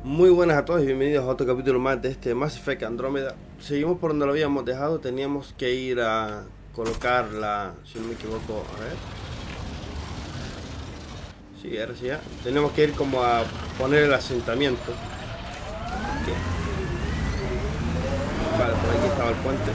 Muy buenas a todos y bienvenidos a otro capítulo más de este Mass Effect Andrómeda. Seguimos por donde lo habíamos dejado, teníamos que ir a colocar si no me equivoco, a ver. Sí, ahora sí ya. Tenemos que ir como a poner el asentamiento. ¿Qué? Vale, por aquí estaba el puente.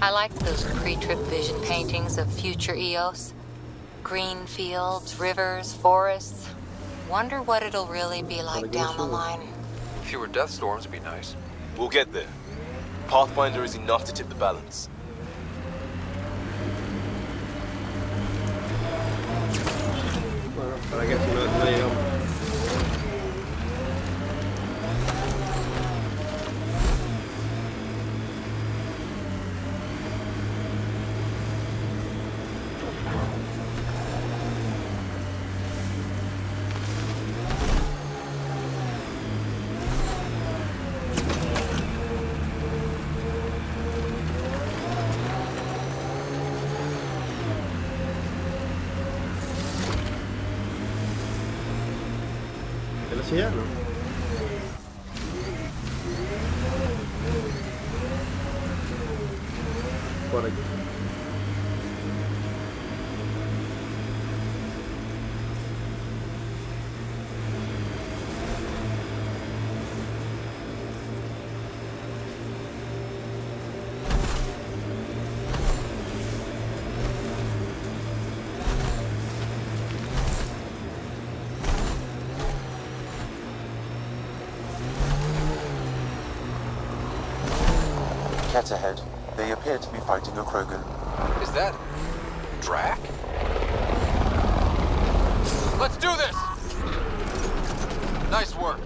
I liked those pre-trip vision paintings of future Eos. Green fields, rivers, forests. Wonder what it'll really be like down the line. Fewer death storms would be nice. We'll get there. Pathfinder is enough to tip the balance. Bueno, para que si no llegamos. ¿Ya? No. Por aquí. Cat ahead. They appear to be fighting a Krogan. Is that Drac? Let's do this! Nice work.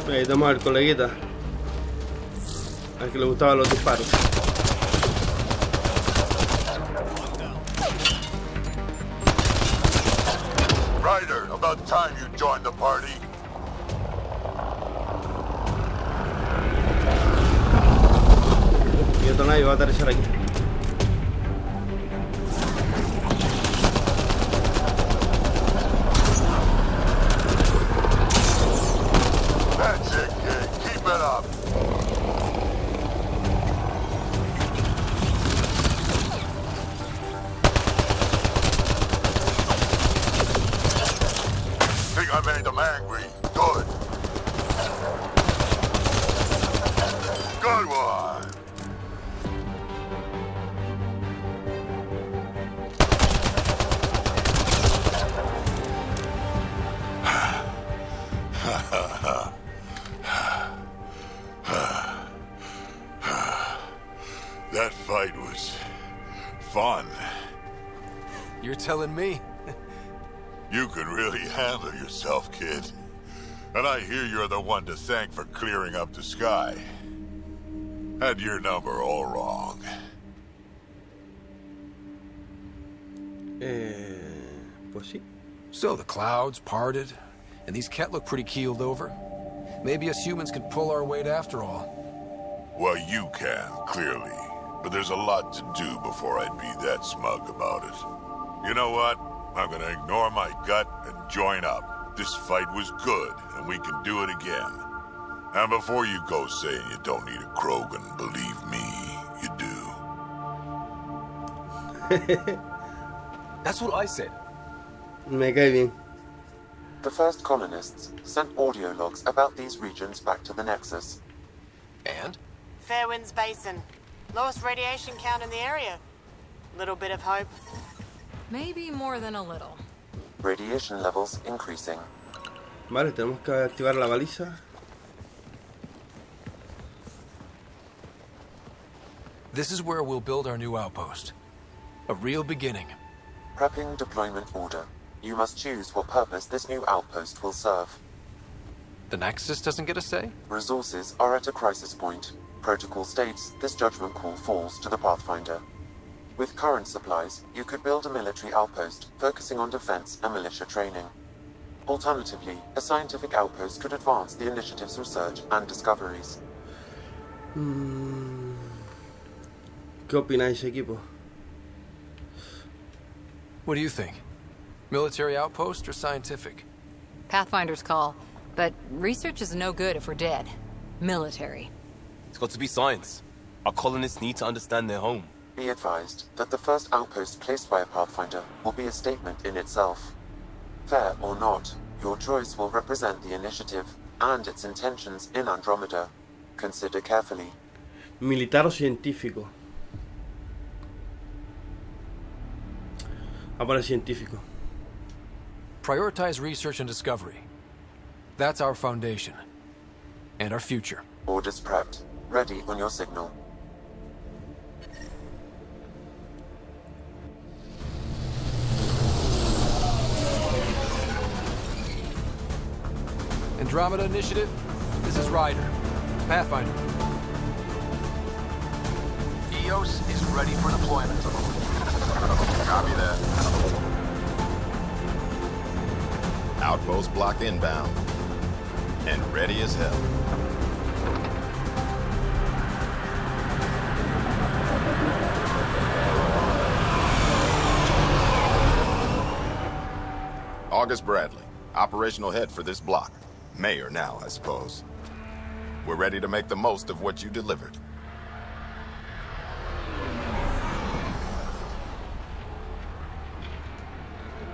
Ahí tenemos al coleguita. Al que le gustaban los disparos. About time you joined the party. Y otro nadie va a aterrizar aquí. That's it, kid. Keep it up. I made them angry. Good. Good one. That fight was fun. You're telling me? You can really handle yourself, kid. And I hear you're the one to thank for clearing up the sky. Had your number all wrong. Pues sí. So the clouds parted, and these Ket look pretty keeled over. Maybe us humans can pull our weight after all. Well, you can, clearly. But there's a lot to do before I'd be that smug about it. You know what? I'm gonna ignore my gut and join up. This fight was good, and we can do it again. And before you go saying you don't need a Krogan, believe me, you do. That's what I said. Me cae bien. The first colonists sent audio logs about these regions back to the Nexus. And? Fairwinds Basin. Lowest radiation count in the area. Little bit of hope. Maybe more than a little. Radiation levels increasing. Vale, tenemos que activar la baliza. This is where we'll build our new outpost. A real beginning. Prepping deployment order. You must choose what purpose this new outpost will serve. The Nexus doesn't get a say? Resources are at a crisis point. Protocol states this judgment call falls to the Pathfinder. With current supplies, you could build a military outpost focusing on defense and militia training. Alternatively, a scientific outpost could advance the initiative's research and discoveries. ¿Qué opináis, equipo? What do you think? Military outpost or scientific? Pathfinder's call, but research is no good if we're dead. Military. It's got to be science. Our colonists need to understand their home. Be advised that the first outpost placed by a Pathfinder will be a statement in itself. Fair or not, your choice will represent the initiative and its intentions in Andromeda. Consider carefully. Militar o científico. Ahora científico. Prioritize research and discovery. That's our foundation. And our future. Orders prepped. Ready on your signal. Andromeda Initiative, this is Ryder. Pathfinder. EOS is ready for deployment. Copy that. Outpost block inbound. And ready as hell. August Bradley, operational head for this block. Mayor now, I suppose. We're ready to make the most of what you delivered.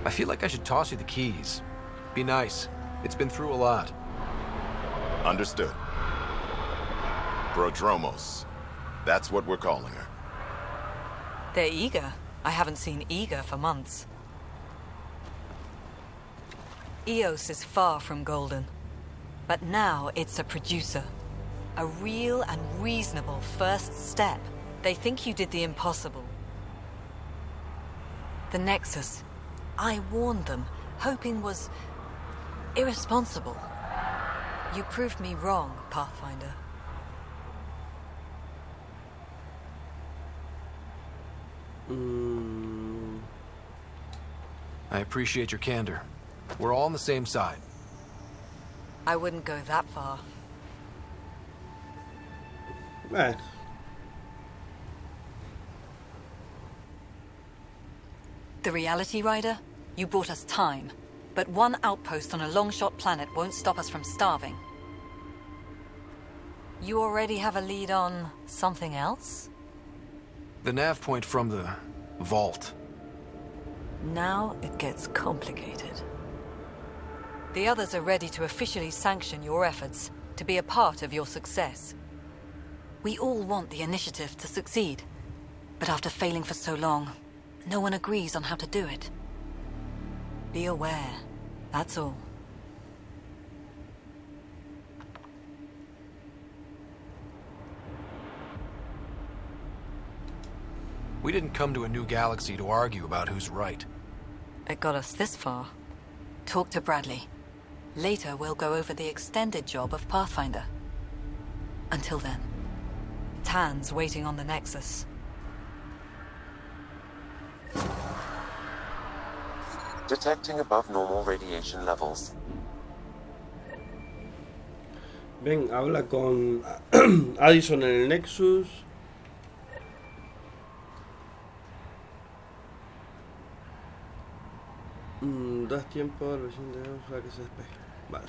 I feel like I should toss you the keys. Be nice. It's been through a lot. Understood. Prodromos. That's what we're calling her. They're eager. I haven't seen eager for months. EOS is far from golden. But now it's a producer. A real and reasonable first step. They think you did the impossible. The Nexus. I warned them, hoping was irresponsible. You proved me wrong, Pathfinder. I appreciate your candor. We're all on the same side. I wouldn't go that far. Man. The reality, Rider? You bought us time. But one outpost on a long-shot planet won't stop us from starving. You already have a lead on something else? The nav point from the vault. Now it gets complicated. The others are ready to officially sanction your efforts, to be a part of your success. We all want the initiative to succeed. But after failing for so long, no one agrees on how to do it. Be aware, that's all. We didn't come to a new galaxy to argue about who's right. It got us this far. Talk to Bradley. Later, we'll go over the extended job of Pathfinder. Until then, Tan's waiting on the Nexus. Detecting above normal radiation levels. Ven, habla con Addison en el Nexus. Das tiempo al vecino para que se despeje. Vale.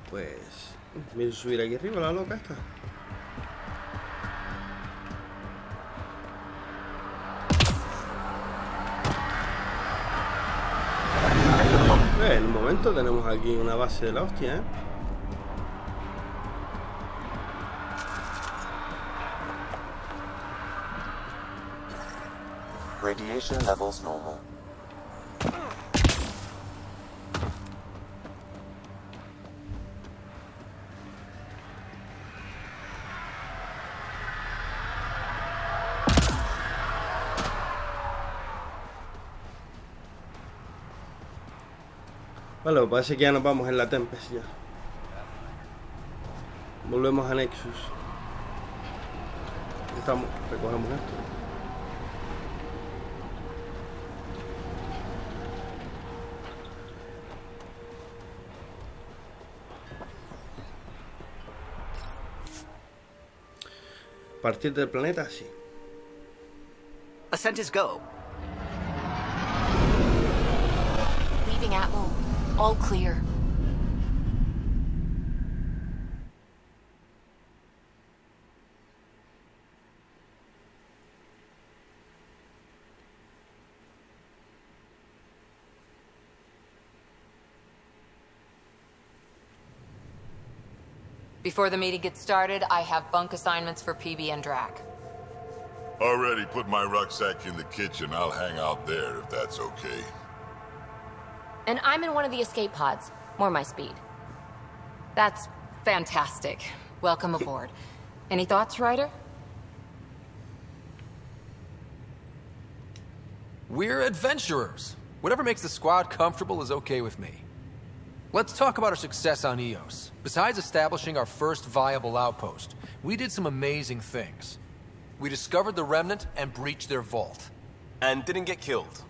Pues... Mira, subir aquí arriba la loca esta. En un momento tenemos aquí una base de la hostia, ¿eh? Radiation levels normal. Vale, parece que ya nos vamos en la Tempest ya. Volvemos a Nexus. Estamos, recogemos esto. Partir del planeta, sí. Ascent is go. Leaving Atmo. All clear. Before the meeting gets started, I have bunk assignments for PB and Drac. Already put my rucksack in the kitchen. I'll hang out there if that's okay. And I'm in one of the escape pods. More my speed. That's fantastic. Welcome aboard. Any thoughts, Ryder? We're adventurers. Whatever makes the squad comfortable is okay with me. Let's talk about our success on Eos. Besides establishing our first viable outpost, we did some amazing things. We discovered the Remnant and breached their vault. And didn't get killed.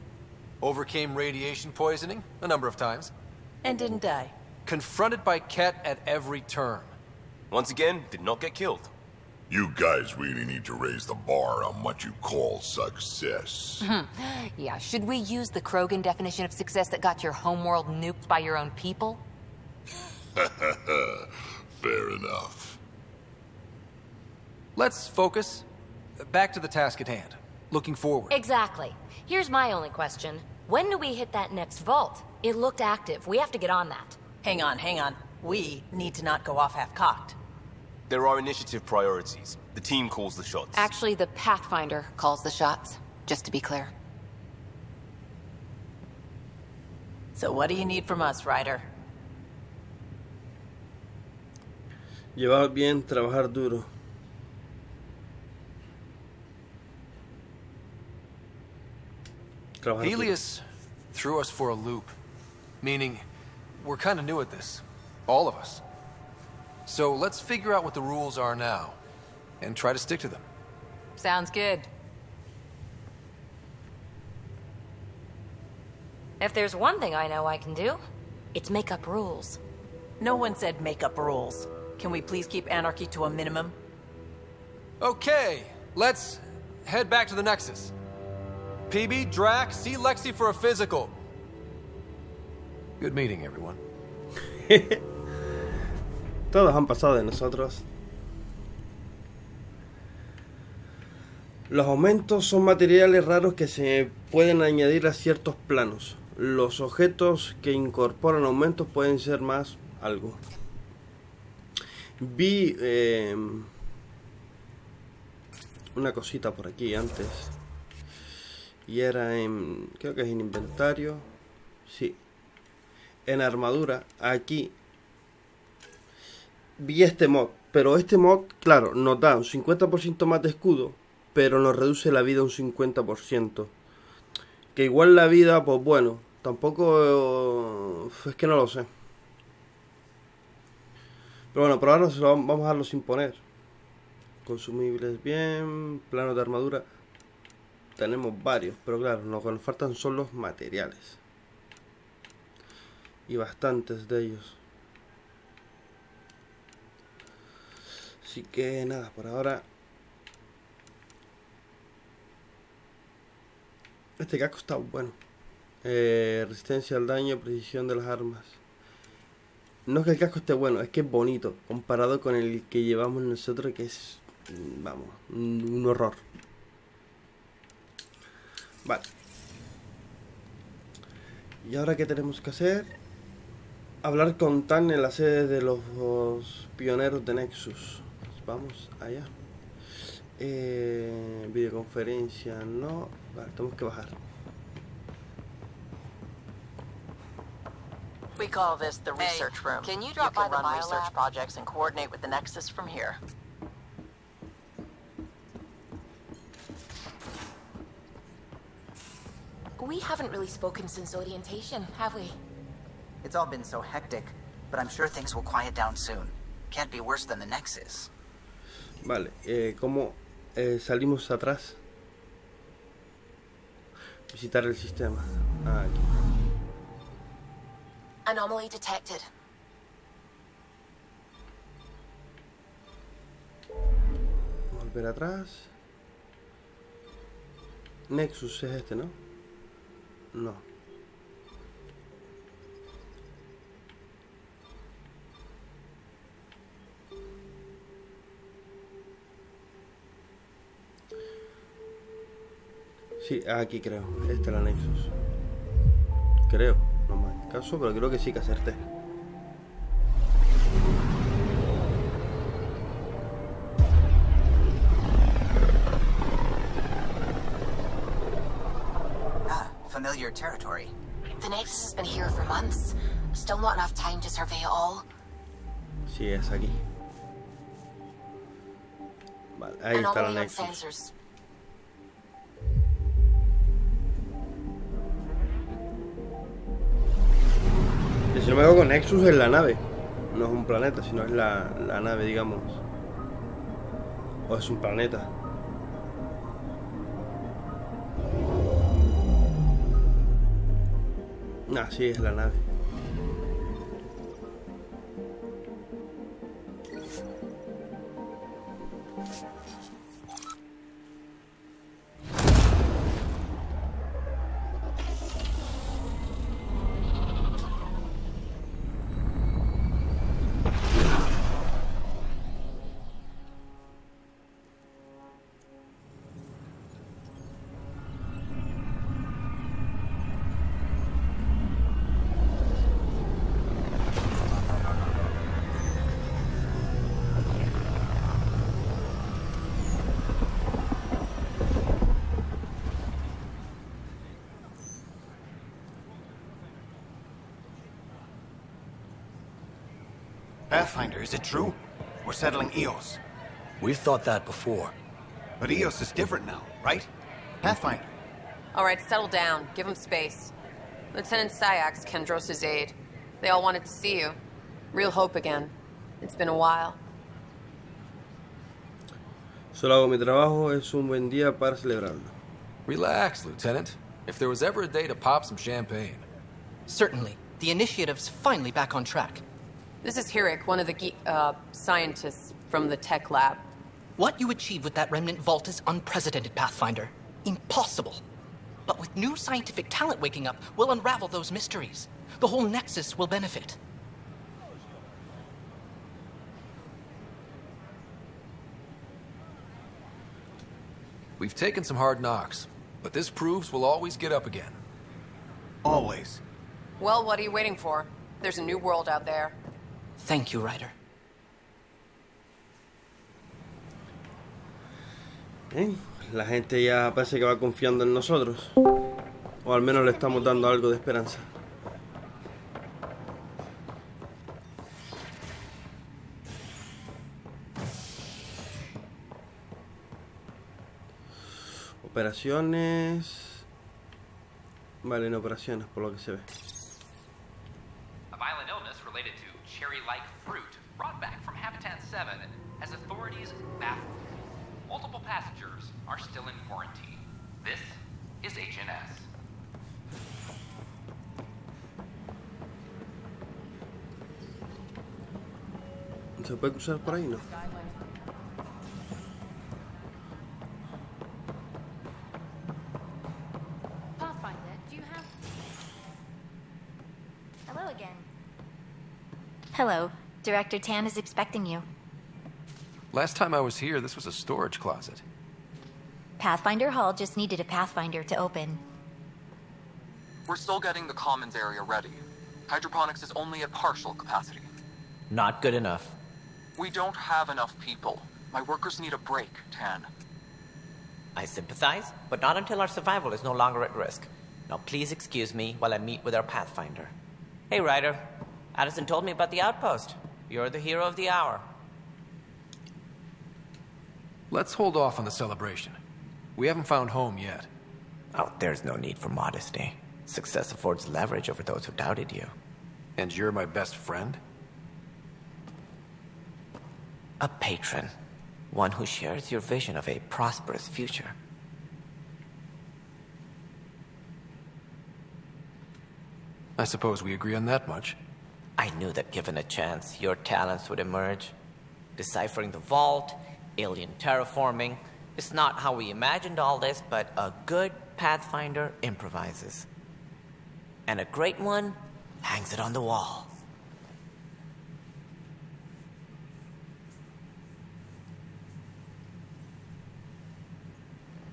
Overcame radiation poisoning a number of times. And didn't die. Confronted by Ket at every turn. Once again, did not get killed. You guys really need to raise the bar on what you call success. Yeah, should we use the Krogan definition of success that got your homeworld nuked by your own people? Fair enough. Let's focus. Back to the task at hand. Looking forward. Exactly. Here's my only question. When do we hit that next vault? It looked active. We have to get on that. Hang on. We need to not go off half-cocked. There are initiative priorities. The team calls the shots. Actually, the Pathfinder calls the shots, just to be clear. So what do you need from us, Ryder? Llevar bien, trabajar duro. Helios threw us for a loop. Meaning, we're kind of new at this. All of us. So let's figure out what the rules are now, and try to stick to them. Sounds good. If there's one thing I know I can do, it's make up rules. No one said make up rules. Can we please keep anarchy to a minimum? Okay, let's head back to the Nexus. PB, Drac, see Lexi for a physical. Good meeting, everyone. Todos han pasado de nosotros. Los aumentos son materiales raros que se pueden añadir a ciertos planos. Los objetos que incorporan aumentos pueden ser más algo. Vi una cosita por aquí antes. Y era en... creo que es en inventario. Sí. En armadura. Aquí. Vi este mod. Pero este mod, claro, nos da un 50% más de escudo. Pero nos reduce la vida un 50%. Que igual la vida, pues bueno. Tampoco... es que no lo sé. Pero bueno, por ahora vamos a dejarlo sin poner. Consumibles bien. Planos de armadura. Tenemos varios, pero claro, lo que nos faltan son los materiales. Y bastantes de ellos. Así que nada, por ahora. Este casco está bueno. Resistencia al daño, precisión de las armas. No es que el casco esté bueno, es que es bonito. Comparado con el que llevamos nosotros, que es, vamos, un horror. Vale. ¿Y ahora qué tenemos que hacer? Hablar con Tan en la sede de los pioneros de Nexus. Pues vamos allá. Videoconferencia, no. Vale, tenemos que bajar. We call this the research room. Can you drop by the run research biolab? projects and coordinate with the Nexus from here. We haven't really spoken since orientation, have we? It's all been so hectic, but I'm sure things will quiet down soon. Can't be worse than the Nexus. Vale, ¿cómo salimos atrás? Visitar el sistema. Ah, aquí. Anomaly detected. Volver atrás. Nexus es este, ¿no? No. Sí, aquí creo. Esta es la Nexus. Creo. No me hagas caso, pero creo que sí que acerté. Familiar territory. The Nexus has been here for months. Still not enough time to survey it all. Sí, es aquí. Vale, ahí está la Anomaly on Nexus. sensors. Y si no me equivoco, Nexus es la nave. No es un planeta, sino es la nave, digamos. O es un planeta. Ah, sí, es la nave. Pathfinder, is it true? We're settling Eos. We've thought that before. But Eos is different now, right? Pathfinder. All right, settle down. Give him space. Lieutenant Syax, Kendros' aide. They all wanted to see you. Real hope again. It's been a while. Solo hago mi trabajo, es un buen día para celebrarlo. Relax, Lieutenant. If there was ever a day to pop some champagne. Certainly. The initiative's finally back on track. This is Hirik, one of the scientists from the tech lab. What you achieved with that remnant vault is unprecedented, Pathfinder. Impossible. But with new scientific talent waking up, we'll unravel those mysteries. The whole Nexus will benefit. We've taken some hard knocks, but this proves we'll always get up again. Always. Well, what are you waiting for? There's a new world out there. Thank you, Ryder. La gente ya parece que va confiando en nosotros. O al menos le estamos dando algo de esperanza. Operaciones. Vale, en operaciones, por lo que se ve. A violent illness related to cherry-like fruit brought back from Habitat 7 has authorities baffled. Multiple passengers are still in quarantine. This is HNS. ¿Se puede cruzar por ahí? No. Hello. Director Tan is expecting you. Last time I was here, this was a storage closet. Pathfinder Hall just needed a Pathfinder to open. We're still getting the commons area ready. Hydroponics is only at partial capacity. Not good enough. We don't have enough people. My workers need a break, Tan. I sympathize, but not until our survival is no longer at risk. Now please excuse me while I meet with our Pathfinder. Hey, Ryder. Addison told me about the outpost. You're the hero of the hour. Let's hold off on the celebration. We haven't found home yet. Oh, there's no need for modesty. Success affords leverage over those who doubted you. And you're my best friend? A patron. One who shares your vision of a prosperous future. I suppose we agree on that much. I knew that given a chance, your talents would emerge. Deciphering the vault, alien terraforming. It's not how we imagined all this, but a good Pathfinder improvises. And a great one hangs it on the wall.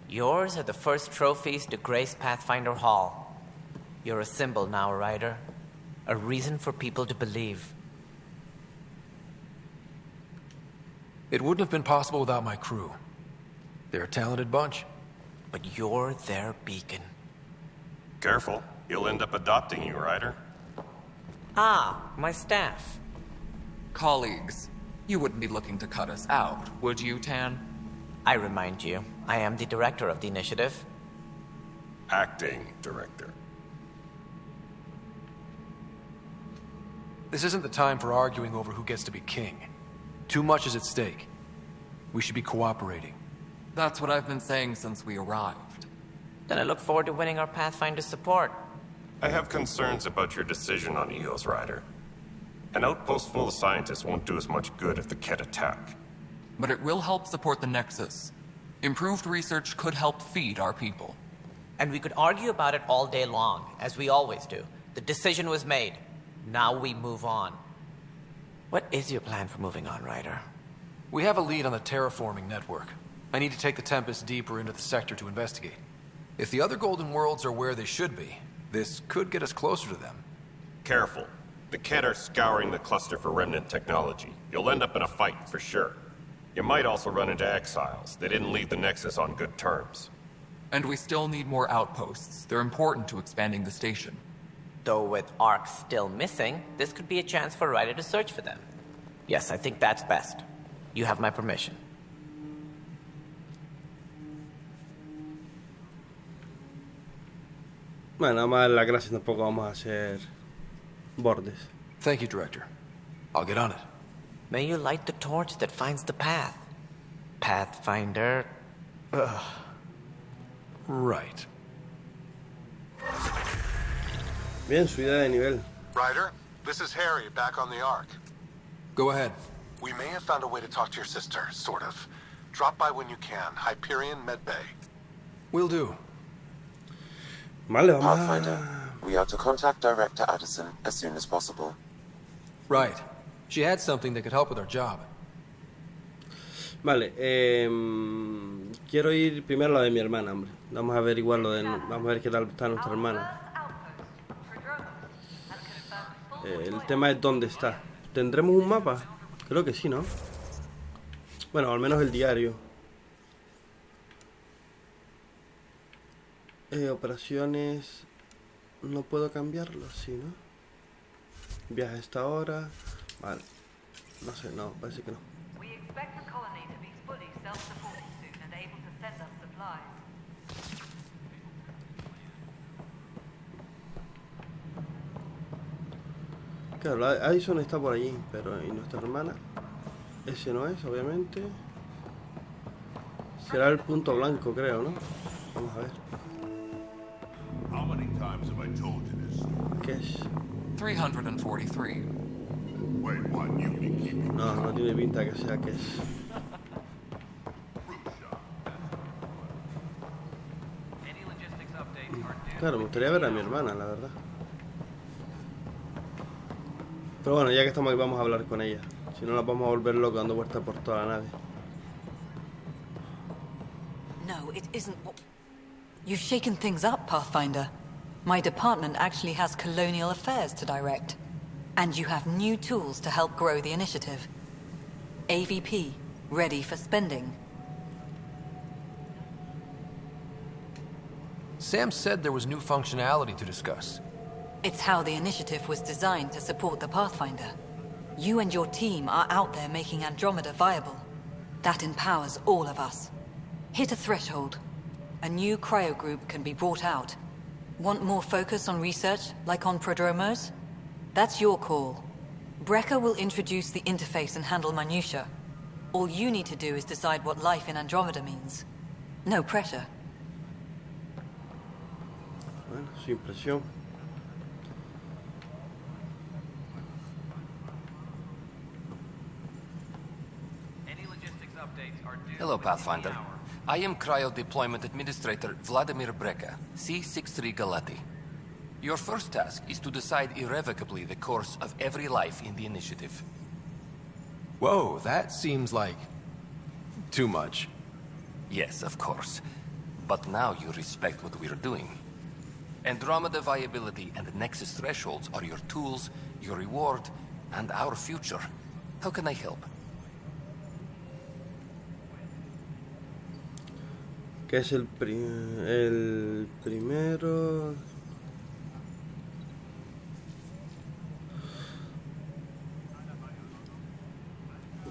Yours are the first trophies to grace Pathfinder Hall. You're a symbol now, Ryder. A reason for people to believe. It wouldn't have been possible without my crew. They're a talented bunch. But you're their beacon. Careful. He'll end up adopting you, Ryder. Ah, my staff. Colleagues, you wouldn't be looking to cut us out, would you, Tan? I remind you, I am the director of the initiative. Acting director. This isn't the time for arguing over who gets to be king. Too much is at stake. We should be cooperating. That's what I've been saying since we arrived. Then I look forward to winning our Pathfinder support. I have concerns about your decision on Eos, Ryder. An outpost full of scientists won't do us much good if the Kett attack. But it will help support the Nexus. Improved research could help feed our people. And we could argue about it all day long, as we always do. The decision was made. Now we move on. What is your plan for moving on, Ryder? We have a lead on the terraforming network. I need to take the Tempest deeper into the sector to investigate. If the other Golden Worlds are where they should be, this could get us closer to them. Careful. The Kett are scouring the cluster for remnant technology. You'll end up in a fight, for sure. You might also run into exiles. They didn't leave the Nexus on good terms. And we still need more outposts. They're important to expanding the station. Though with Ark still missing, this could be a chance for Ryder to search for them. Yes, I think that's best. You have my permission. Bueno, nada más la clase tampoco vamos a hacer bordes. Thank you, Director. I'll get on it. May you light the torch that finds the path. Pathfinder. Ugh. Right. Bien, subida de nivel. Ryder, this is Harry, back on the Ark. Go ahead. We may have found a way to talk to your sister, sort of. Drop by when you can. Hyperion Medbay. Will do. Vale, Pathfinder, we are to contact Director Addison as soon as possible. Right. She had something that could help with our job. Vale, quiero ir primero a la de mi hermana, hombre. Vamos a averiguar lo de... Vamos a ver qué tal está nuestra hermana. El tema es dónde está. ¿Tendremos un mapa? Creo que sí, ¿no? Bueno, al menos el diario. Operaciones... No puedo cambiarlo, sí, ¿no? Viaje a esta hora. Vale. No sé, no, parece que no. Claro, Addison está por allí, pero ¿y nuestra hermana? Ese no es, obviamente. Será el punto blanco, creo, ¿no? Vamos a ver. ¿Qué es? 343. No, no tiene pinta que sea que es. Claro, me gustaría ver a mi hermana, la verdad. Pero bueno, ya que estamos aquí vamos a hablar con ella. Si no, la vamos a volver loca dando vueltas por toda la nave. No, it isn't. You've shaken things up, Pathfinder. My department actually has colonial affairs to direct. And you have new tools to help grow the initiative. AVP, ready for spending. Sam said there was new functionality to discuss. It's how the initiative was designed to support the Pathfinder. You and your team are out there making Andromeda viable. That empowers all of us. Hit a threshold. A new cryo group can be brought out. Want more focus on research, like on prodromos? That's your call. Brecker will introduce the interface and handle minutiae. All you need to do is decide what life in Andromeda means. No pressure. Bueno, sin presión. Hello, Pathfinder. I am Cryo Deployment Administrator Vladimir Breka, C-63 Galati. Your first task is to decide irrevocably the course of every life in the initiative. Whoa, that seems like... too much. Yes, of course. But now you respect what we're doing. Andromeda viability and Nexus thresholds are your tools, your reward, and our future. How can I help? ¿Qué es el primero?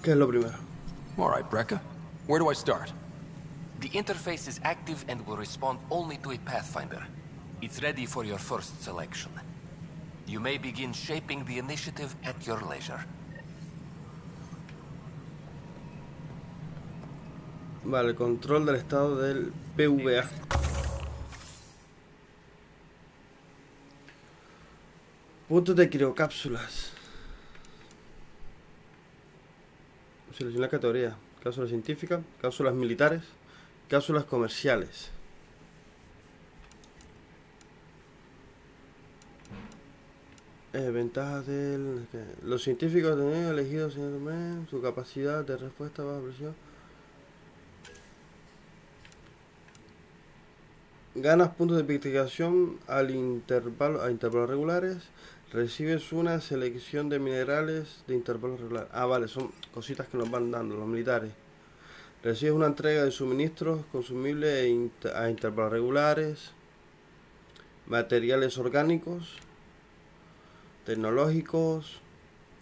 ¿Qué es lo primero? All right, Breka. Where do I start? The interface is active and will respond only to a Pathfinder. It's ready for your first selection. You may begin shaping the initiative at your leisure. Vale, control del estado del PVA. Puntos de criocápsulas. Selecciona categoría. Cápsulas científicas, cápsulas militares, cápsulas comerciales. Ventajas del... Los científicos han elegido su capacidad de respuesta bajo presión. Ganas puntos de investigación a intervalos regulares. Recibes una selección de minerales de intervalos regulares. Ah, vale, son cositas que nos van dando los militares. Recibes una entrega de suministros consumibles a intervalos regulares. Materiales orgánicos. Tecnológicos.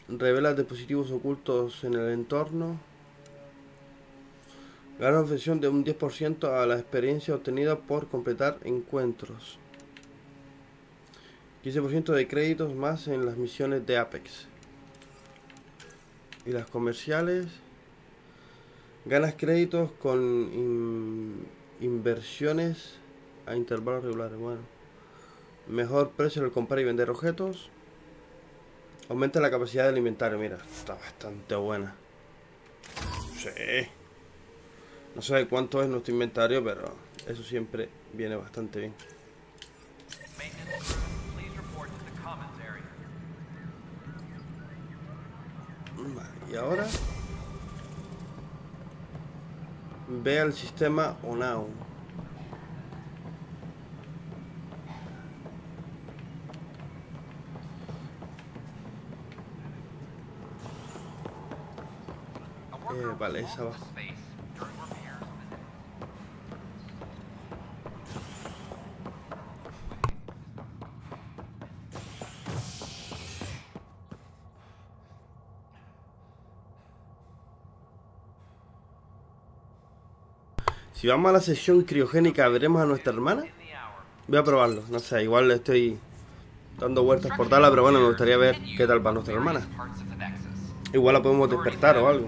Revelas dispositivos ocultos en el entorno. Gana ofrección de un 10% a la experiencia obtenida por completar encuentros. 15% de créditos más en las misiones de Apex. Y las comerciales. Ganas créditos con inversiones a intervalos regulares. Bueno. Mejor precio al comprar y vender objetos. Aumenta la capacidad del inventario. Mira, está bastante buena. Sí. No sé cuánto es nuestro inventario, pero eso siempre viene bastante bien. Vale, y ahora ve al sistema ONAU. Vale, esa va. Si vamos a la sesión criogénica, ¿veremos a nuestra hermana? Voy a probarlo, no sé, igual le estoy dando vueltas por darla, pero bueno, me gustaría ver qué tal va nuestra hermana. Igual la podemos despertar o algo.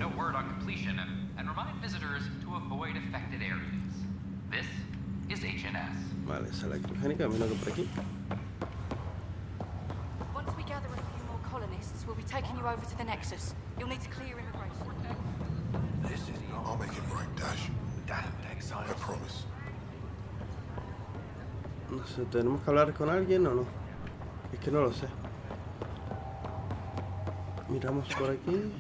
Vale, esa es la criogénica, me imagino que por aquí. Once we gather a few more colonists, we'll be taking you over to the Nexus. You'll need to clear immigration. I'll make it right, Dash. I promise. No sé, ¿tenemos que hablar con alguien o no? Es que no lo sé. Miramos por aquí.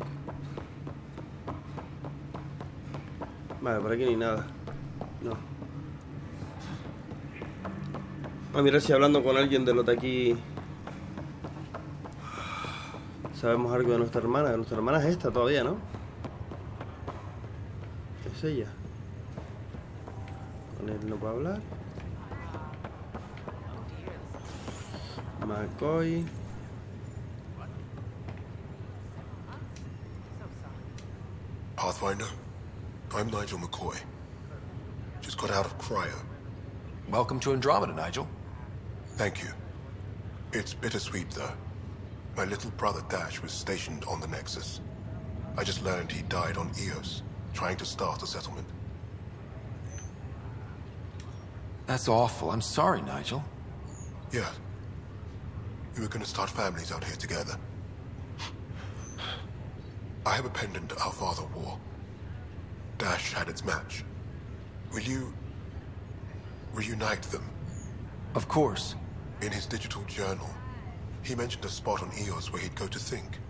Vale, por aquí ni nada. No. A mirar si hablando con alguien de los de aquí sabemos algo de nuestra hermana. Nuestra hermana es esta todavía, ¿no? Es ella. Con él no puedo hablar. McCoy. Pathfinder, I'm Nigel McCoy. Just got out of cryo. Welcome to Andromeda, Nigel. Thank you. It's bittersweet, though. My little brother Dash was stationed on the Nexus. I just learned he died on Eos, trying to start a settlement. That's awful. I'm sorry, Nigel. Yeah. We were gonna start families out here together. I have a pendant our father wore. Dash had its match. Will you reunite them? Of course. In his digital journal, he mentioned a spot on Eos where he'd go to think.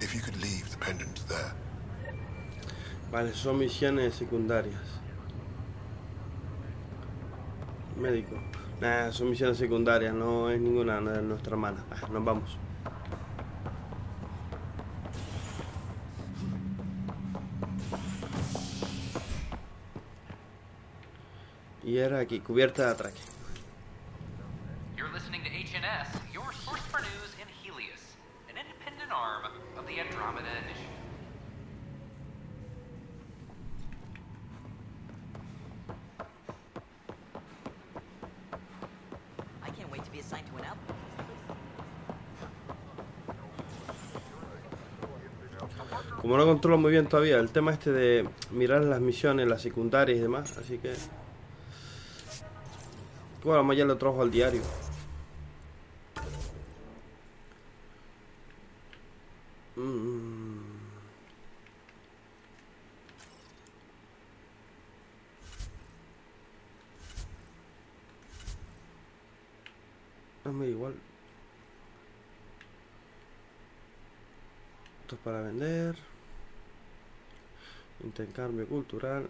If you could leave the pendant there. Vale, son misiones secundarias. Médico. Nah, son misiones secundarias, no es ninguna de nuestra hermana. Nos vamos. Y era aquí, cubierta de atraque. You're listening to HNS, your source for news in Helios, an independent arm of the Andromeda Initiative. I can't wait to be assigned to an outpost. Como no controlo muy bien todavía el tema este de mirar las misiones, las secundarias y demás, así que... Bueno, vamos ya lo trabajo al diario. Dame igual. Esto es para vender. Intercambio cultural.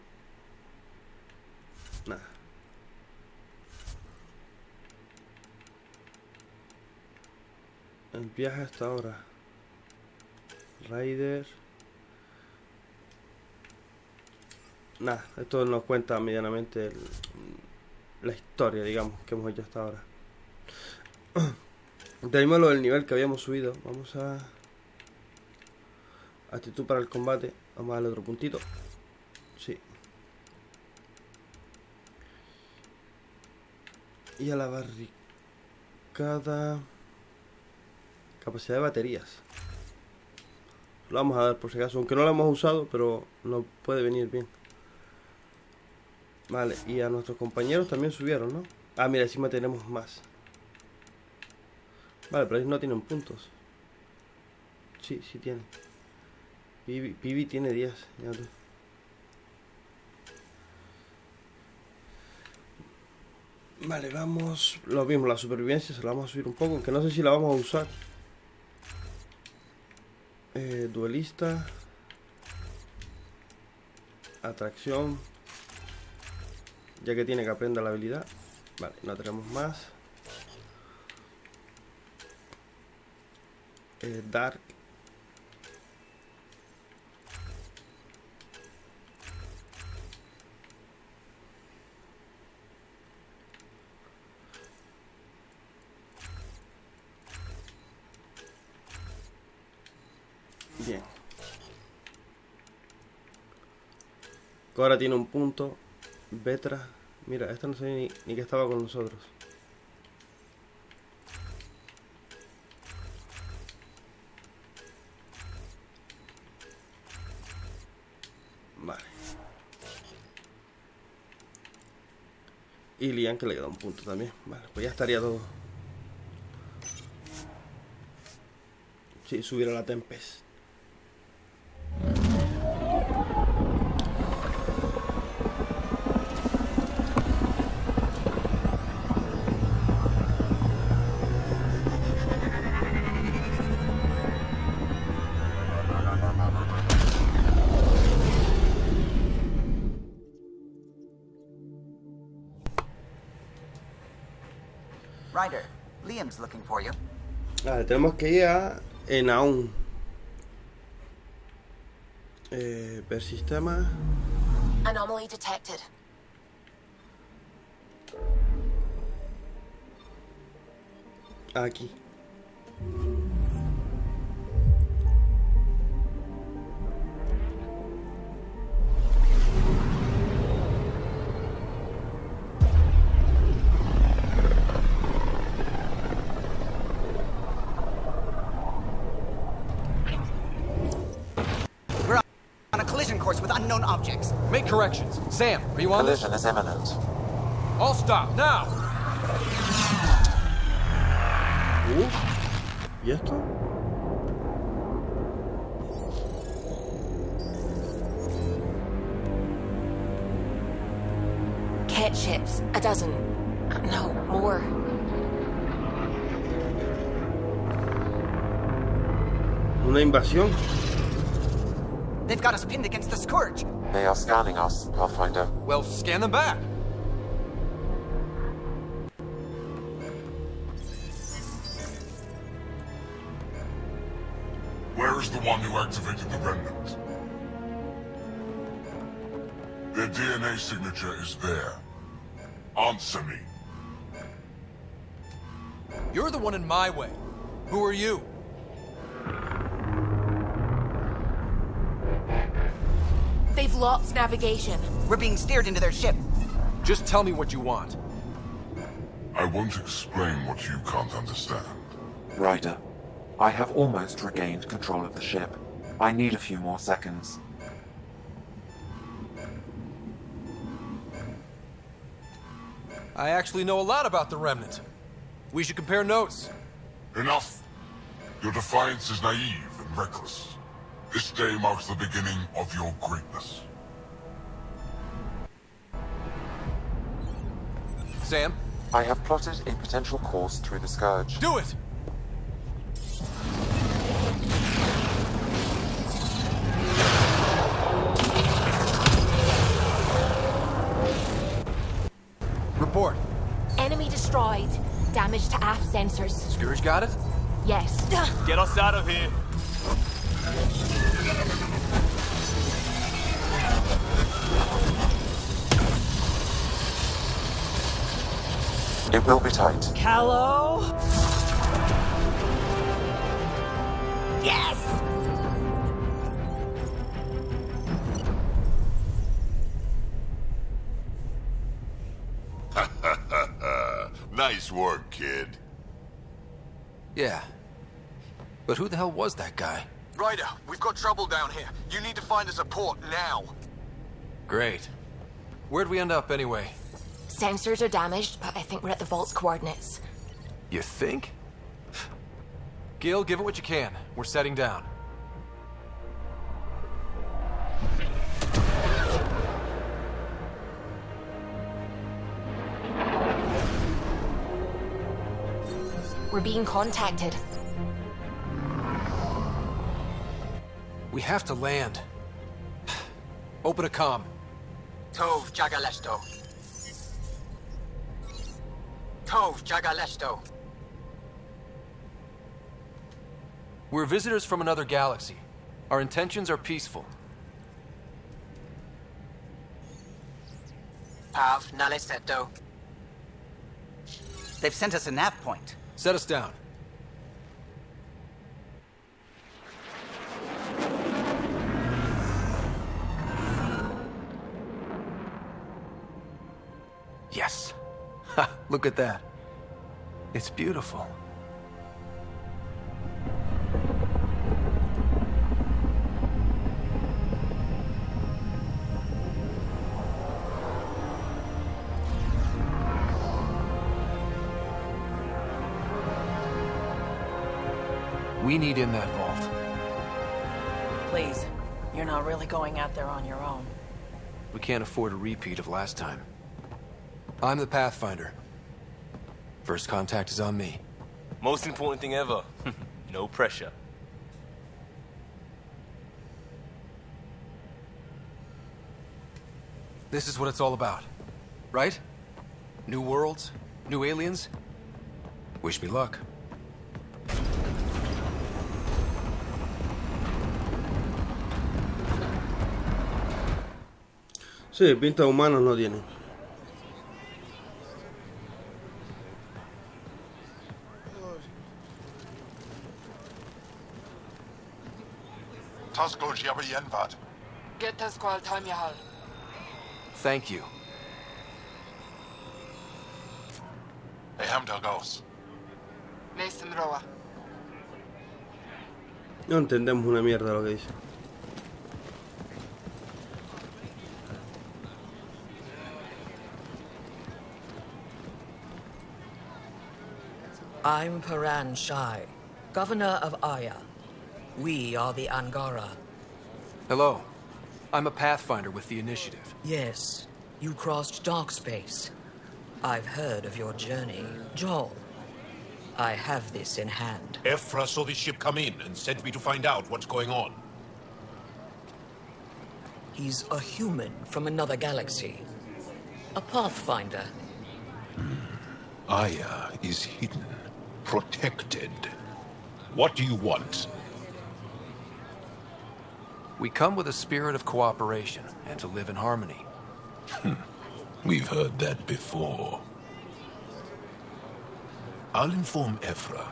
Nada. El viaje hasta ahora. Raider. Nada, esto nos cuenta medianamente la historia, digamos, que hemos hecho hasta ahora. Tenemos lo del nivel que habíamos subido. Vamos a... Actitud para el combate. Vamos a darle otro puntito. Sí. Y a la barricada... Capacidad de baterías. Lo vamos a dar por si acaso. Aunque no lo hemos usado, pero nos puede venir bien. Vale, y a nuestros compañeros también subieron, ¿no? Ah, mira, encima tenemos más. Vale, pero ellos no tienen puntos. Sí, sí tienen. Pibi tiene 10. Ya tú. Vale, vamos. Lo mismo, la supervivencia se la vamos a subir un poco. Aunque no sé si la vamos a usar. Duelista. Atracción. Ya que tiene que aprender la habilidad. Vale, no tenemos más. Dark. Bien. Ahora tiene un punto. Vetra. Mira, esta no sé ni que estaba con nosotros. Vale. Y Lian, que le queda un punto también. Vale, pues ya estaría todo. Sí, subir a la Tempest. Ryder, Liam's looking for you. Vale, tenemos que ir a Enaun. Ver sistema. Anomaly detected. Aquí. unknown objects. Make corrections. Sam, are you on this? Collision is imminent. All stop, now! ¿Y esto? Cat ships, a dozen. No, more. ¿Una invasión? They've got us pinned against the Scourge. They are scanning us, Pathfinder. Well, scan them back. Where is the one who activated the remnant? Their DNA signature is there. Answer me. You're the one in my way. Who are you? They've lost navigation. We're being steered into their ship. Just tell me what you want. I won't explain what you can't understand. Ryder, I have almost regained control of the ship. I need a few more seconds. I actually know a lot about the Remnant. We should compare notes. Enough. Your defiance is naive and reckless. This day marks the beginning of your greatness. Sam? I have plotted a potential course through the Scourge. Do it! Report. Enemy destroyed. Damage to aft sensors. Scourge got it? Yes. Get us out of here. It will be tight. Callow? Yes! Nice work, kid. Yeah. But who the hell was that guy? Ryder, we've got trouble down here. You need to find us a port now. Great. Where'd we end up anyway? Sensors are damaged, but I think we're at the vault's coordinates. You think? Gil, give it what you can. We're setting down. We're being contacted. We have to land. Open a comm. Tov Jagalesto. Tov Jagalesto. We're visitors from another galaxy. Our intentions are peaceful. Pav Naleseto. They've sent us a nav point. Set us down. Yes. Ha! Look at that. It's beautiful. We need in that vault. Please, you're not really going out there on your own. We can't afford a repeat of last time. I'm the Pathfinder. First contact is on me. Most important thing ever. No pressure. This is what it's all about, right? New worlds, new aliens. Wish me luck. Sí, pinta de humanos no tienen. Thank you. No entendemos una mierda lo que dice. I'm Paran Shai, Governor of Aya. We are the Angara. Hello. I'm a Pathfinder with the Initiative. Yes, you crossed dark space. I've heard of your journey, Joel. I have this in hand. Ephra saw the ship come in and sent me to find out what's going on. He's a human from another galaxy. A Pathfinder. Aya is hidden, protected. What do you want? We come with a spirit of cooperation and to live in harmony. We've heard that before. I'll inform Ephra.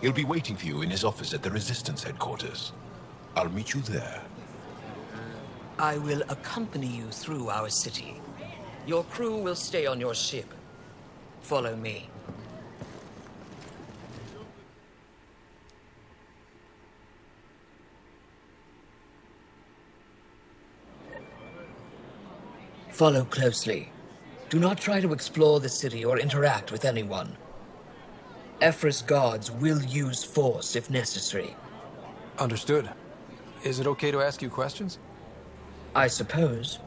He'll be waiting for you in his office at the Resistance headquarters. I'll meet you there. I will accompany you through our city. Your crew will stay on your ship. Follow me. Follow closely. Do not try to explore the city or interact with anyone. Ephra's guards will use force if necessary. Understood. Is it okay to ask you questions? I suppose.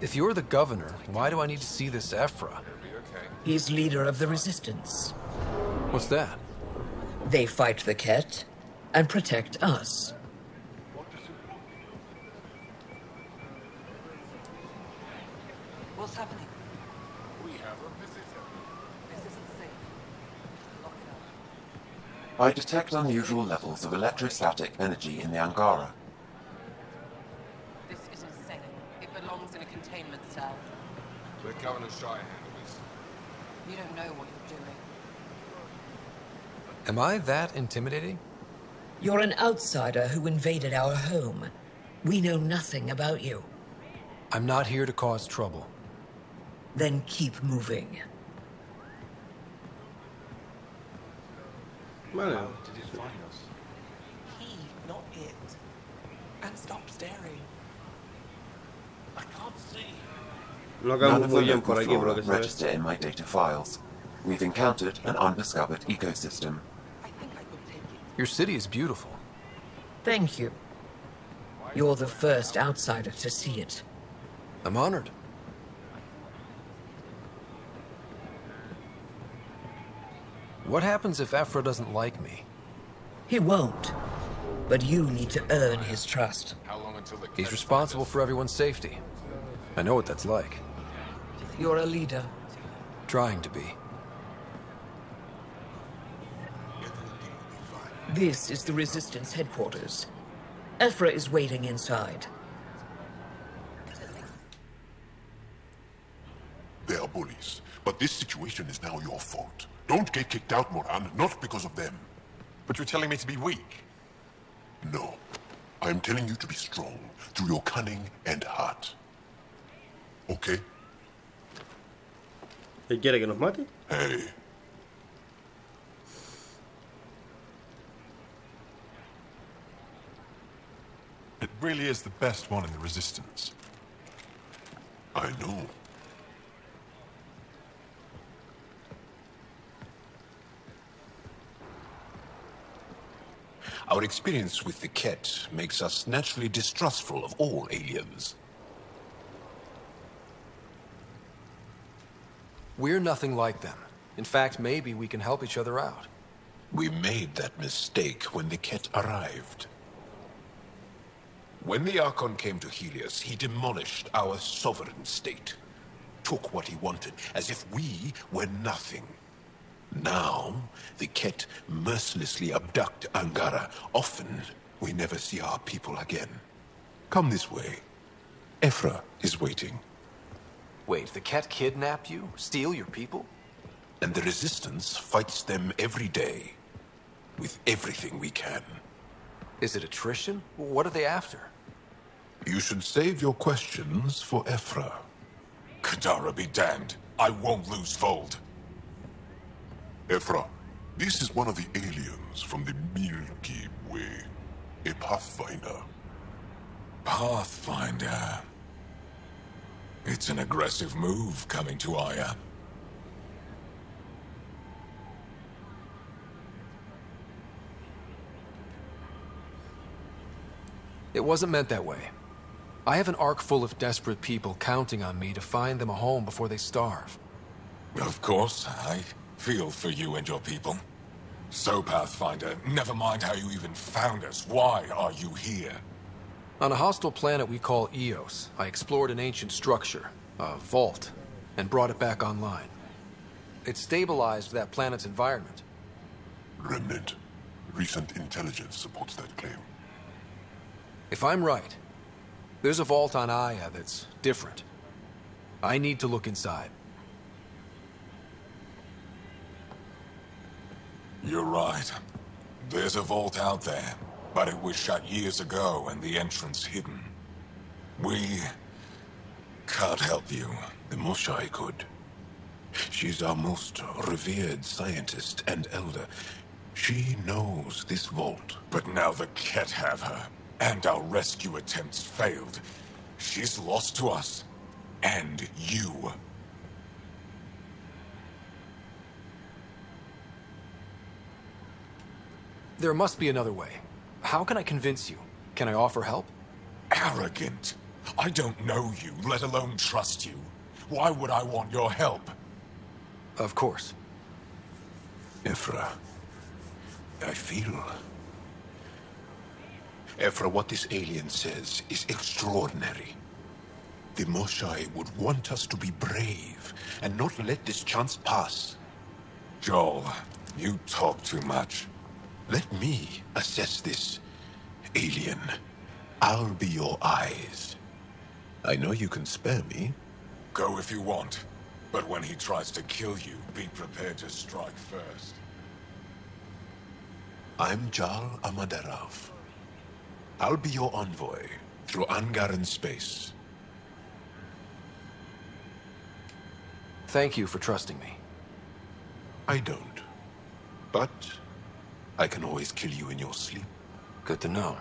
If you're the governor, why do I need to see this Ephra? He's leader of the Resistance. What's that? They fight the Ket and protect us. What's happening? We have a visitor. This isn't safe. Lock it up. I detect unusual levels of electrostatic energy in the Angara. This is insane. It belongs in a containment cell. Let Governor Shai handle this. You don't know what you're doing. Am I that intimidating? You're an outsider who invaded our home. We know nothing about you. I'm not here to cause trouble. Then keep moving. Vale. Did it find us? He, not it. And stop staring. I can't see. No None acabamos of the muy bien local por aquí, por flora lo que se ve. register in my data files. We've encountered an undiscovered ecosystem. Your city is beautiful. Thank you. You're the first outsider to see it. I'm honored. What happens if Ephra doesn't like me? He won't. But you need to earn his trust. How long until the He's responsible for everyone's safety. I know what that's like. You're a leader. Trying to be. This is the Resistance headquarters. Ephra is waiting inside. They are bullies, but this situation is now your fault. Don't get kicked out, Moran, not because of them. But you're telling me to be weak? No. I'm telling you to be strong, through your cunning and heart. Okay? ¿Él quiere que nos mate? Hey. It really is the best one in the Resistance. I know. Our experience with the Ket makes us naturally distrustful of all aliens. We're nothing like them. In fact, maybe we can help each other out. We made that mistake when the Ket arrived. When the Archon came to Helios, he demolished our sovereign state. Took what he wanted, as if we were nothing. Now, the Ket mercilessly abduct Angara. Often, we never see our people again. Come this way. Ephra is waiting. Wait, the Ket kidnap you? Steal your people? And the Resistance fights them every day. With everything we can. Is it attrition? What are they after? You should save your questions for Ephra. Kadara be damned. I won't lose Vold. Ephra, this is one of the aliens from the Milky Way. A Pathfinder. Pathfinder. It's an aggressive move coming to Aya. It wasn't meant that way. I have an ark full of desperate people counting on me to find them a home before they starve. Of course, I feel for you and your people. So, Pathfinder, never mind how you even found us. Why are you here? On a hostile planet we call Eos, I explored an ancient structure, a vault, and brought it back online. It stabilized that planet's environment. Remnant. Recent intelligence supports that claim. If I'm right, there's a vault on Aya that's different. I need to look inside. You're right. There's a vault out there, but it was shut years ago and the entrance hidden. We can't help you. The Moshai could. She's our most revered scientist and elder. She knows this vault. But now the Ket have her, and our rescue attempts failed. She's lost to us, and you. There must be another way. How can I convince you? Can I offer help? Arrogant. I don't know you, let alone trust you. Why would I want your help? Of course. Ephra, I feel... Ephra, what this alien says is extraordinary. The Moshai would want us to be brave and not let this chance pass. Joel, you talk too much. Let me assess this, alien. I'll be your eyes. I know you can spare me. Go if you want. But when he tries to kill you, be prepared to strike first. I'm Jal Amaderov. I'll be your envoy through Angaran space. Thank you for trusting me. I don't. But I can always kill you in your sleep. Good to know.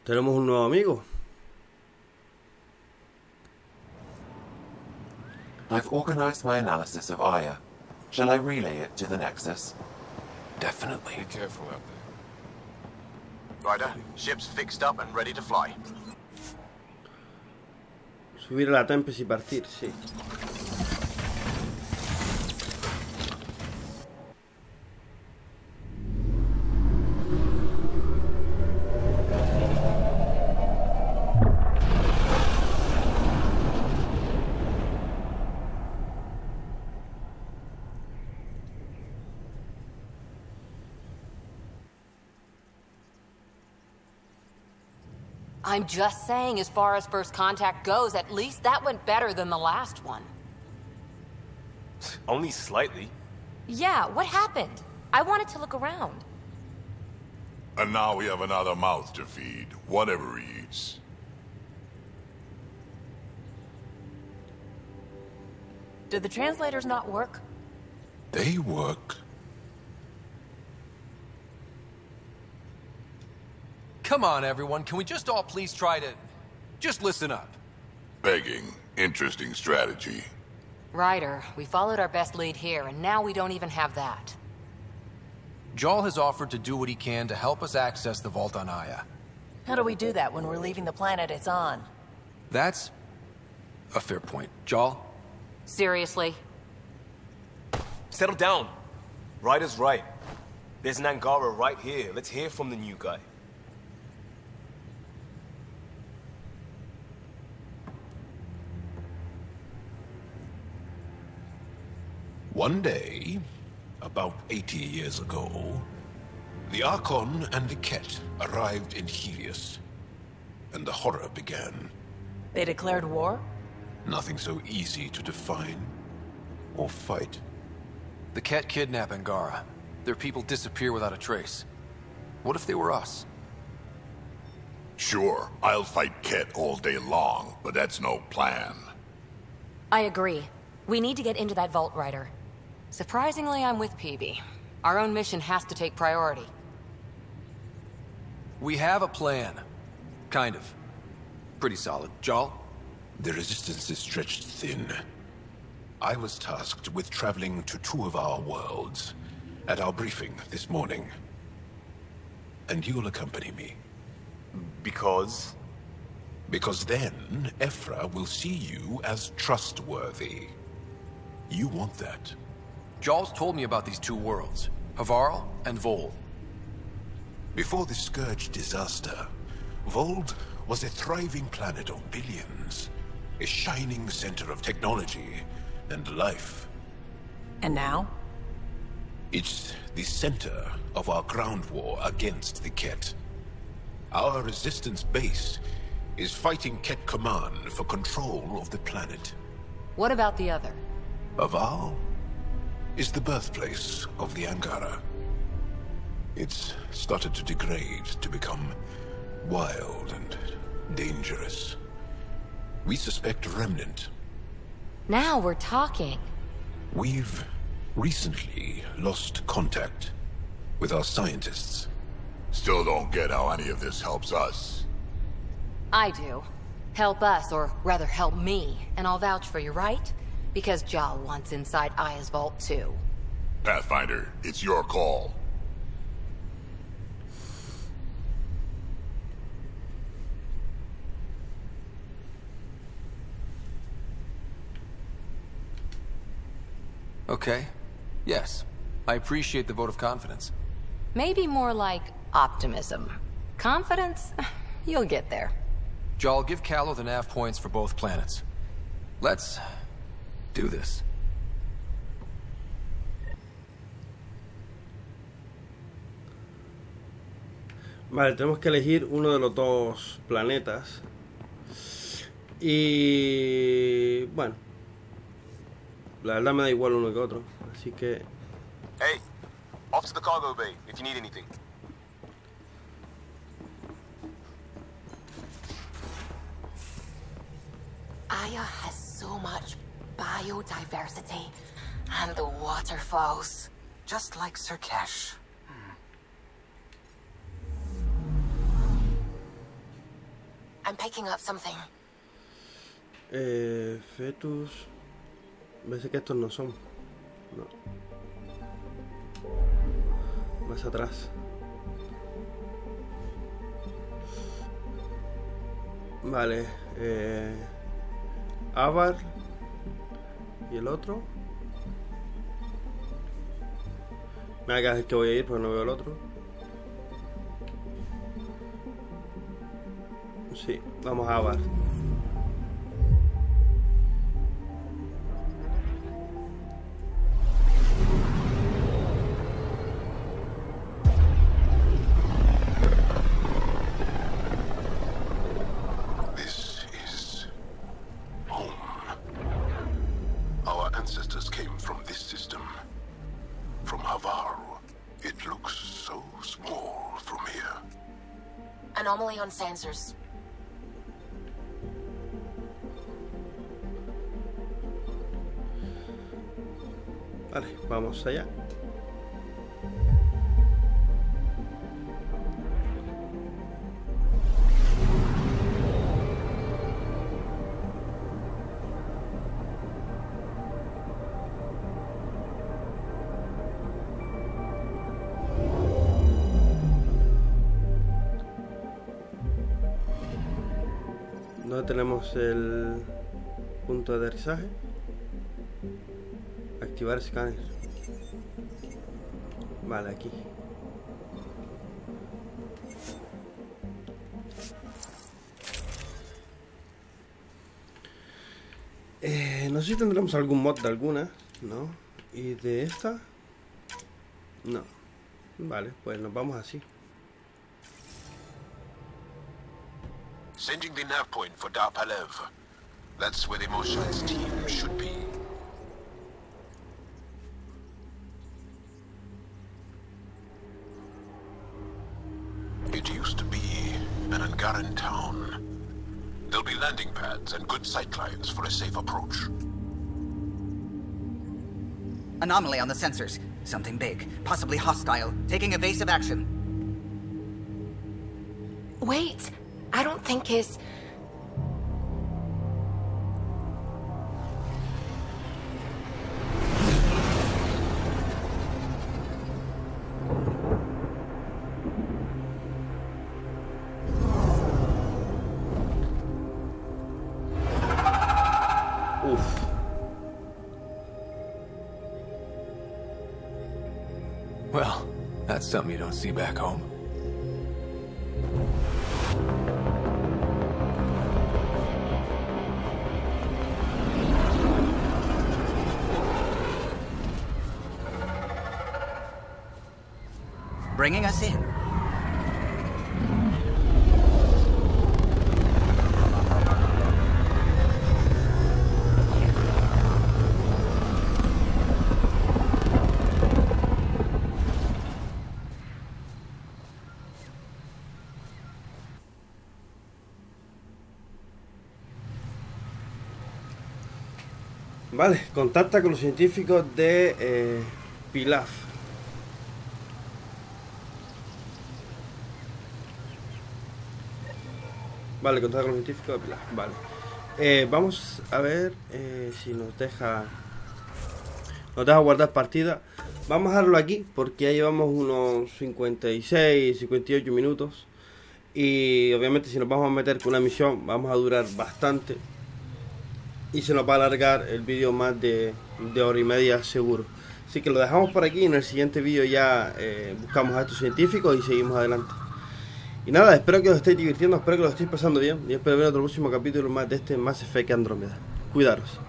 Tenemos un nuevo amigo. I've organized my analysis of Aya. Shall I relay it to the Nexus? Definitely. Be careful out there. Ryder, ship's fixed up and ready to fly. Subir a la Tempest y partir, sí. I'm just saying, as far as first contact goes, at least that went better than the last one. Only slightly. Yeah, what happened? I wanted to look around. And now we have another mouth to feed, whatever he eats. Did the translators not work? They work. Come on, everyone. Can we just all please try to... just listen up? Begging. Interesting strategy. Ryder, we followed our best lead here, and now we don't even have that. Jal has offered to do what he can to help us access the vault on Aya. How do we do that when we're leaving the planet it's on? That's a fair point. Jal? Seriously? Settle down. Ryder's right. There's an Angara right here. Let's hear from the new guy. One day, about 80 years ago, the Archon and the Ket arrived in Helios, and the horror began. They declared war? Nothing so easy to define or fight. The Ket kidnap Angara. Their people disappear without a trace. What if they were us? Sure, I'll fight Ket all day long, but that's no plan. I agree. We need to get into that vault, Ryder. Surprisingly, I'm with PB. Our own mission has to take priority. We have a plan. Kind of. Pretty solid. Jal? The resistance is stretched thin. I was tasked with traveling to two of our worlds at our briefing this morning. and you'll accompany me. Because? Because then, Ephra will see you as trustworthy. You want that. Jarl's told me about these two worlds, Havarl and Vold. Before the Scourge disaster, Vold was a thriving planet of billions. A shining center of technology and life. And now? It's the center of our ground war against the Ket. Our resistance base is fighting Ket Command for control of the planet. What about the other? Havarl is the birthplace of the Angara. It's started to degrade, to become wild and dangerous. We suspect Remnant. Now we're talking. We've recently lost contact with our scientists. Still don't get how any of this helps us. I do. Help us, or rather help me, and I'll vouch for you, right? Because Jarl wants inside Aya's vault too. Pathfinder, it's your call. Okay. Yes. I appreciate the vote of confidence. Maybe more like optimism. Confidence? You'll get there. Jarl, give Callow the nav points for both planets. Let's do this. Vale, tenemos que elegir uno de los dos planetas. Y bueno, la verdad me da igual uno que otro, así que... Hey, off to the cargo bay if you need anything. Aya has so much biodiversity and the waterfalls. Just like Sirkesh. I'm picking up something. Fetus... Parece que estos no son. No. Más atrás. Vale. Avar. ¿Y el otro? Me hagas el que voy a ir, pero no veo el otro. Sí, vamos a Avar. This is home. Our ancestors came from this system. From Havarl. It looks so small from here. Anomaly on sensors. Vale, vamos allá. ¿Dónde tenemos el punto de aterrizaje? Activar escáner. Vale, aquí. No sé si tendremos algún mod de alguna, ¿no? Y de esta, no. Vale, pues nos vamos así. Sending the nav point for Darpalev. That's where the Mosha's team should be. It used to be an Angaran town. There'll be landing pads and good sight lines for a safe approach. Anomaly on the sensors. Something big, possibly hostile, taking evasive action. Wait, I don't think his... That's something you don't see back home. Bringing us in. Vale, contacta con los científicos de Pilaf. Vale, contacta con los científicos de Pilaf. Vale. Vamos a ver si nos deja guardar partida. Vamos a dejarlo aquí porque ya llevamos unos 56, 58 minutos. Y obviamente si nos vamos a meter con una misión vamos a durar bastante. Y se nos va a alargar el vídeo más de hora y media seguro. Así que lo dejamos por aquí. En el siguiente vídeo ya buscamos a estos científicos y seguimos adelante. Y nada, espero que os estéis divirtiendo, espero que lo estéis pasando bien. Y espero ver otro próximo capítulo más de este Mass Effect Andromeda. Cuidaros.